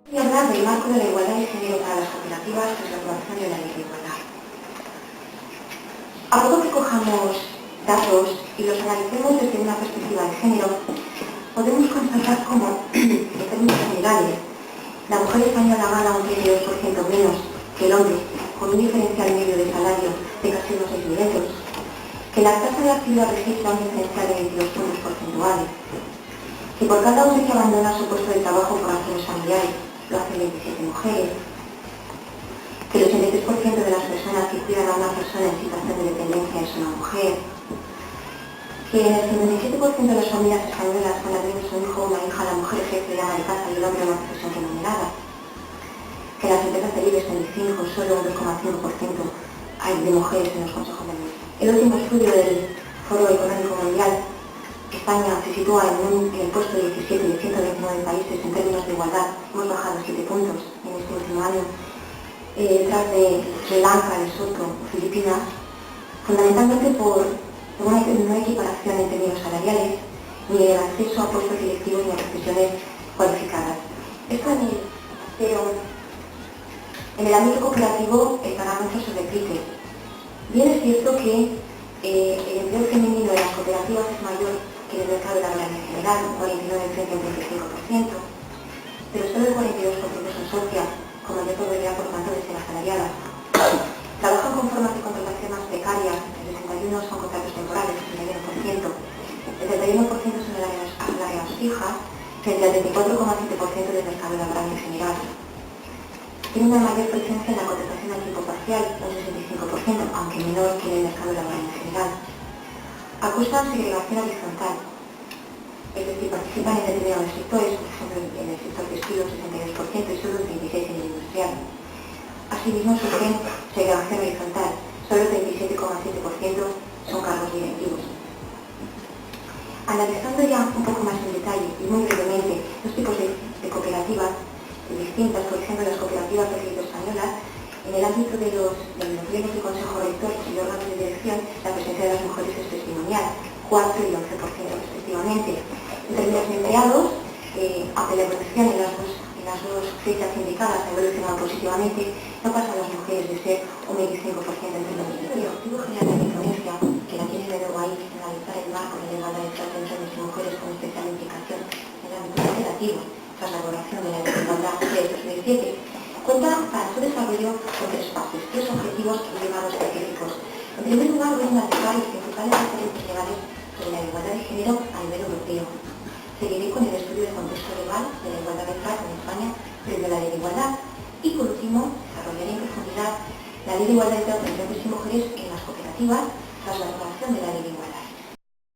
Voy a hablar del marco de la igualdad de género para las cooperativas tras la aprobación de la ley de igualdad. A poco que cojamos datos y los analicemos desde una perspectiva de género, podemos constatar cómo, en términos generales, la mujer española gana un 22% menos que el hombre, con un diferencial medio de salario de casi unos 6.000 euros, que la tasa de actividad registra un diferencial de 22 puntos porcentuales, que por cada hombre que abandona su puesto de trabajo por razones familiares lo hacen 27 mujeres, que el 83% de las personas que cuidan a una persona en situación de dependencia es una mujer, que en el 57% de las familias españolas con al menos un hijo o una hija la mujer ejerce el ama de casa y el hombre una profesión remunerada, que en las empresas del IBEX 25 solo un 2,5% hay de mujeres en los consejos de administración. El último estudio del Foro Económico Mundial, España se sitúa en el puesto 17 de 129 países en términos de igualdad. Hemos bajado 7 puntos en este último año, detrás de Sri Lanka, Lesoto o Filipinas, fundamentalmente por una no equiparación en términos salariales, ni el acceso a puestos directivos ni a profesiones cualificadas. Esto pero en el ámbito cooperativo el parámetro se repite. Bien es cierto que el empleo femenino de las cooperativas es mayor que en el mercado laboral en general, un 49 frente a un 35%, pero solo el 42% son socias, como ya podría por tanto de ser asalariadas. Trabajan con formas de contratación más precarias, el 61% son contratos temporales, el 31% son asalariadas fijas, frente al 24,7% del mercado laboral en general. Tiene una mayor presencia en la contratación a tiempo parcial, un 65%, aunque menor que en el mercado laboral en general. Acusan segregación horizontal, es decir, participan en determinados sectores, por ejemplo en el sector textil un 62% y solo un 36% en el industrial. Asimismo sufren segregación horizontal, solo el 37,7% son cargos directivos. Analizando ya un poco más en detalle y muy brevemente los tipos de cooperativas distintas, por ejemplo las cooperativas de crédito españolas, en el ámbito de los plenos de consejo rector y órganos de dirección, la presencia de las mujeres es testimonial, 4 y 11% respectivamente. En términos de empleados, aunque la evolución en las dos fechas indicadas ha evolucionado positivamente, no pasan las mujeres de ser un 25% entre los niños. El objetivo general de mi ponencia, que la tiene de nuevo ahí, analizar el marco de la igualdad de trato entre hombres y mujeres con especial implicación en el ámbito cooperativo, tras la aprobación de la ley de igualdad de 2007, cuenta para su desarrollo con 3 fases, 3 objetivos que llevan específicos. En primer lugar, voy a analizar los principales referentes legales sobre la igualdad de género a nivel europeo. Seguiré con el estudio del contexto legal de la igualdad de trato en España previo a la ley de igualdad. Y por último, desarrollaré en profundidad la ley de igualdad de trato entre hombres y mujeres en las cooperativas tras la aprobación de la ley de igualdad.